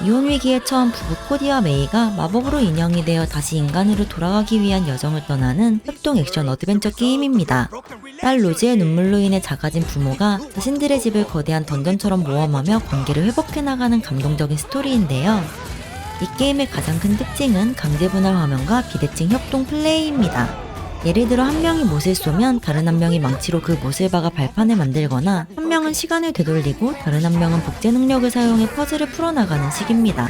이혼 위기에 처한 부부 코디와 메이가 마법으로 인형이 되어 다시 인간으로 돌아가기 위한 여정을 떠나는 협동 액션 어드벤처 게임입니다. 딸 로즈의 눈물로 인해 작아진 부모가 자신들의 집을 거대한 던전처럼 모험하며 관계를 회복해 나가는 감동적인 스토리인데요. 이 게임의 가장 큰 특징은 강제 분할 화면과 비대칭 협동 플레이입니다. 예를 들어 한 명이 못을 쏘면 다른 한 명이 망치로 그 못을 박아 발판을 만들거나 한 명은 시간을 되돌리고 다른 한 명은 복제 능력을 사용해 퍼즐을 풀어나가는 식입니다.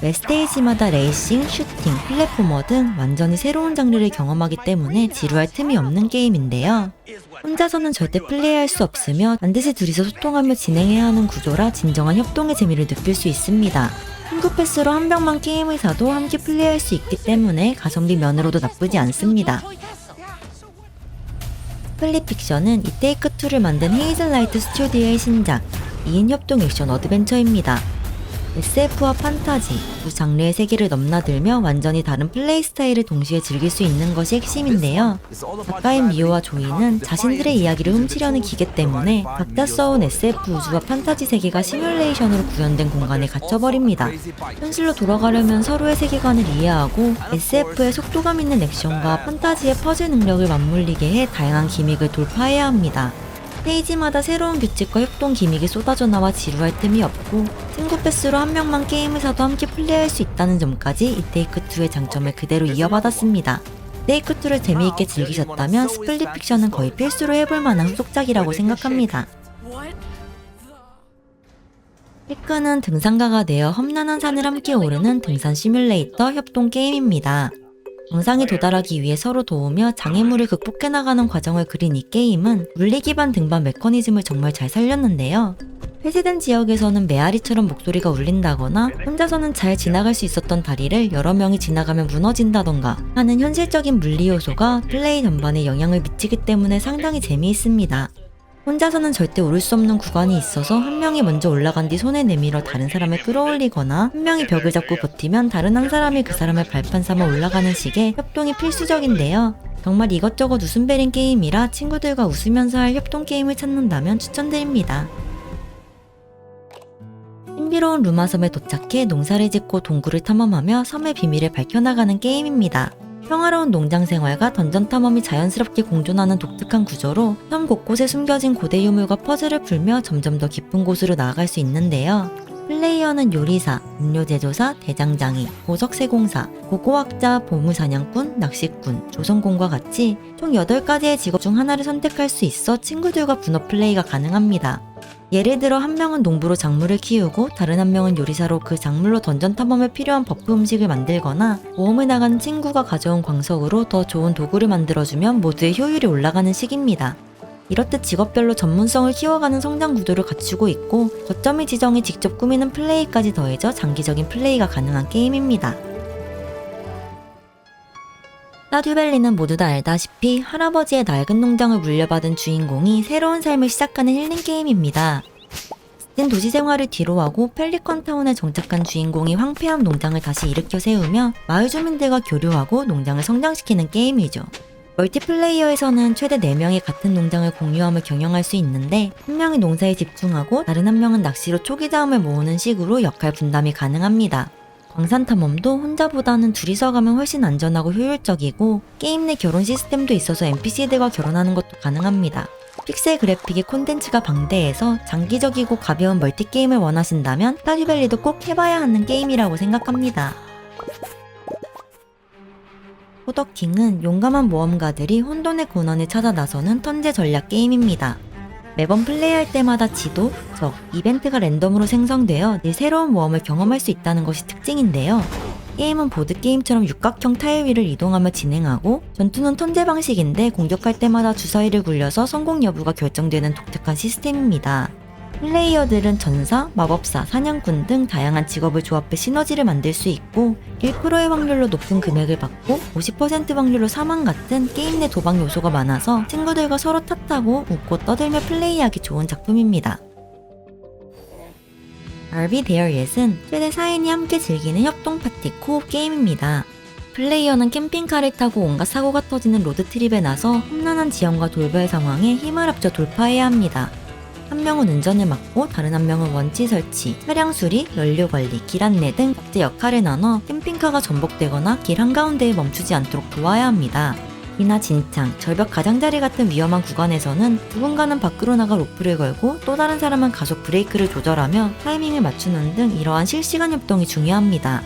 매 스테이지마다 레이싱, 슈팅, 플랫포머 등 완전히 새로운 장르를 경험하기 때문에 지루할 틈이 없는 게임인데요. 혼자서는 절대 플레이할 수 없으며 반드시 둘이서 소통하며 진행해야 하는 구조라 진정한 협동의 재미를 느낄 수 있습니다. 친구 패스로 한 병만 게임을 사도 함께 플레이할 수 있기 때문에 가성비 면으로도 나쁘지 않습니다. 스플릿픽션은 이테이크2를 만든 헤이즐라이트 스튜디오의 신작 2인 협동 액션 어드벤처입니다. SF와 판타지, 두 장르의 세계를 넘나들며 완전히 다른 플레이 스타일을 동시에 즐길 수 있는 것이 핵심인데요. 작가인 미오와 조이는 자신들의 이야기를 훔치려는 기계 때문에 각자 써온 SF 우주와 판타지 세계가 시뮬레이션으로 구현된 공간에 갇혀버립니다. 현실로 돌아가려면 서로의 세계관을 이해하고 SF의 속도감 있는 액션과 판타지의 퍼즐 능력을 맞물리게 해 다양한 기믹을 돌파해야 합니다. 페이지마다 새로운 규칙과 협동 기믹이 쏟아져 나와 지루할 틈이 없고 친구 패스로 한 명만 게임을 사도 함께 플레이할 수 있다는 점까지 이테이크2의 장점을 그대로 이어받았습니다. 이테이크2를 재미있게 즐기셨다면 스플릿픽션은 거의 필수로 해볼 만한 후속작이라고 생각합니다. 피크는 등산가가 되어 험난한 산을 함께 오르는 등산 시뮬레이터 협동 게임입니다. 정상에 도달하기 위해 서로 도우며 장애물을 극복해 나가는 과정을 그린 이 게임은 물리 기반 등반 메커니즘을 정말 잘 살렸는데요. 폐쇄된 지역에서는 메아리처럼 목소리가 울린다거나 혼자서는 잘 지나갈 수 있었던 다리를 여러 명이 지나가면 무너진다던가 하는 현실적인 물리 요소가 플레이 전반에 영향을 미치기 때문에 상당히 재미있습니다. 혼자서는 절대 오를 수 없는 구간이 있어서 한 명이 먼저 올라간 뒤 손을 내밀어 다른 사람을 끌어올리거나 한 명이 벽을 잡고 버티면 다른 한 사람이 그 사람을 발판 삼아 올라가는 식의 협동이 필수적인데요. 정말 이것저것 웃음벨인 게임이라 친구들과 웃으면서 할 협동 게임을 찾는다면 추천드립니다. 신비로운 루마 섬에 도착해 농사를 짓고 동굴을 탐험하며 섬의 비밀을 밝혀나가는 게임입니다. 평화로운 농장 생활과 던전 탐험이 자연스럽게 공존하는 독특한 구조로 섬 곳곳에 숨겨진 고대 유물과 퍼즐을 풀며 점점 더 깊은 곳으로 나아갈 수 있는데요. 플레이어는 요리사, 음료 제조사, 대장장이, 보석 세공사, 고고학자, 보물사냥꾼, 낚시꾼, 조선공과 같이 총 8가지의 직업 중 하나를 선택할 수 있어 친구들과 분업 플레이가 가능합니다. 예를 들어 한 명은 농부로 작물을 키우고 다른 한 명은 요리사로 그 작물로 던전 탐험에 필요한 버프 음식을 만들거나 모험을 나가는 친구가 가져온 광석으로 더 좋은 도구를 만들어주면 모두의 효율이 올라가는 식입니다. 이렇듯 직업별로 전문성을 키워가는 성장 구도를 갖추고 있고 거점을 지정해 직접 꾸미는 플레이까지 더해져 장기적인 플레이가 가능한 게임입니다. 스타듀밸리는 모두 다 알다시피 할아버지의 낡은 농장을 물려받은 주인공이 새로운 삶을 시작하는 힐링 게임입니다. 지친 도시 생활을 뒤로하고 펠리컨 타운에 정착한 주인공이 황폐한 농장을 다시 일으켜 세우며 마을 주민들과 교류하고 농장을 성장시키는 게임이죠. 멀티플레이어에서는 최대 4명이 같은 농장을 공유하며 경영할 수 있는데 한 명이 농사에 집중하고 다른 한 명은 낚시로 초기자음을 모으는 식으로 역할 분담이 가능합니다. 광산 탐험도 혼자보다는 둘이서 가면 훨씬 안전하고 효율적이고 게임 내 결혼 시스템도 있어서 NPC들과 결혼하는 것도 가능합니다. 픽셀 그래픽의 콘텐츠가 방대해서 장기적이고 가벼운 멀티게임을 원하신다면 스타듀밸리도 꼭 해봐야 하는 게임이라고 생각합니다. 호더킹은 용감한 모험가들이 혼돈의 근원을 찾아 나서는 턴제 전략 게임입니다. 매번 플레이할 때마다 지도, 적, 이벤트가 랜덤으로 생성되어 늘 새로운 모험을 경험할 수 있다는 것이 특징인데요. 게임은 보드게임처럼 육각형 타일 위를 이동하며 진행하고 전투는 턴제 방식인데 공격할 때마다 주사위를 굴려서 성공 여부가 결정되는 독특한 시스템입니다. 플레이어들은 전사, 마법사, 사냥꾼 등 다양한 직업을 조합해 시너지를 만들 수 있고 1%의 확률로 높은 금액을 받고 50% 확률로 사망 같은 게임 내 도박 요소가 많아서 친구들과 서로 탓하고 웃고 떠들며 플레이하기 좋은 작품입니다. Are We There Yet은 최대 4인이 함께 즐기는 협동 파티 코옵 게임입니다. 플레이어는 캠핑카를 타고 온갖 사고가 터지는 로드트립에 나서 험난한 지형과 돌발 상황에 힘을 합쳐 돌파해야 합니다. 한 명은 운전을 맡고 다른 한 명은 원치 설치, 차량 수리, 연료 관리, 길 안내 등 각자 역할을 나눠 캠핑카가 전복되거나 길 한가운데에 멈추지 않도록 도와야 합니다. 이나 진창, 절벽 가장자리 같은 위험한 구간에서는 누군가는 밖으로 나가 로프를 걸고 또 다른 사람은 가속 브레이크를 조절하며 타이밍을 맞추는 등 이러한 실시간 협동이 중요합니다.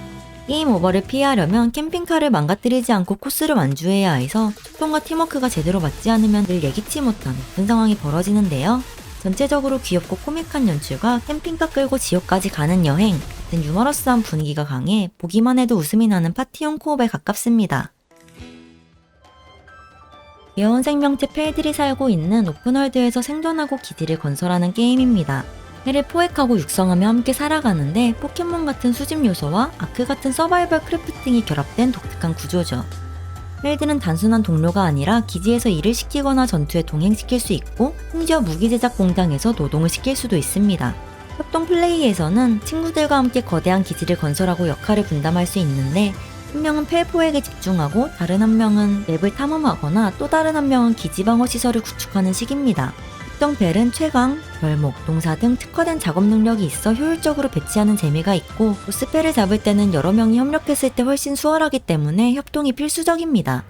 게임 오버를 피하려면 캠핑카를 망가뜨리지 않고 코스를 완주해야 해서 소통과 팀워크가 제대로 맞지 않으면 늘 예기치 못한 나쁜 상황이 벌어지는데요. 전체적으로 귀엽고 코믹한 연출과 캠핑카 끌고 지옥까지 가는 여행 같은 유머러스한 분위기가 강해 보기만 해도 웃음이 나는 파티용 코업에 가깝습니다. 귀여운 생명체 펠들이 살고 있는 오픈월드에서 생존하고 기지를 건설하는 게임입니다. 해를 포획하고 육성하며 함께 살아가는데 포켓몬 같은 수집 요소와 아크 같은 서바이벌 크래프팅이 결합된 독특한 구조죠. 펠들은 단순한 동료가 아니라 기지에서 일을 시키거나 전투에 동행시킬 수 있고 심지어 무기 제작 공장에서 노동을 시킬 수도 있습니다. 협동 플레이에서는 친구들과 함께 거대한 기지를 건설하고 역할을 분담할 수 있는데 한 명은 펠 포획에 집중하고 다른 한 명은 맵을 탐험하거나 또 다른 한 명은 기지 방어 시설을 구축하는 식입니다. 특정 벨은 최강, 벌목, 농사 등 특화된 작업 능력이 있어 효율적으로 배치하는 재미가 있고 보스펠을 잡을 때는 여러 명이 협력했을 때 훨씬 수월하기 때문에 협동이 필수적입니다.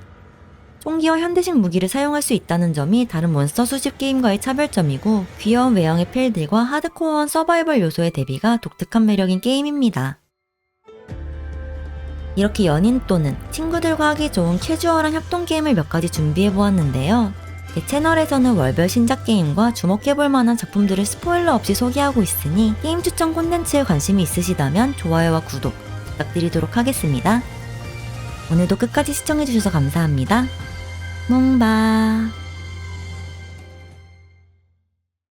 총기와 현대식 무기를 사용할 수 있다는 점이 다른 몬스터 수집 게임과의 차별점이고 귀여운 외형의 펠들과 하드코어한 서바이벌 요소의 대비가 독특한 매력인 게임입니다. 이렇게 연인 또는 친구들과 하기 좋은 캐주얼한 협동 게임을 몇 가지 준비해보았는데요. 제 채널에서는 월별 신작 게임과 주목해볼 만한 작품들을 스포일러 없이 소개하고 있으니 게임 추천 콘텐츠에 관심이 있으시다면 좋아요와 구독 부탁드리도록 하겠습니다. 오늘도 끝까지 시청해주셔서 감사합니다. 몽바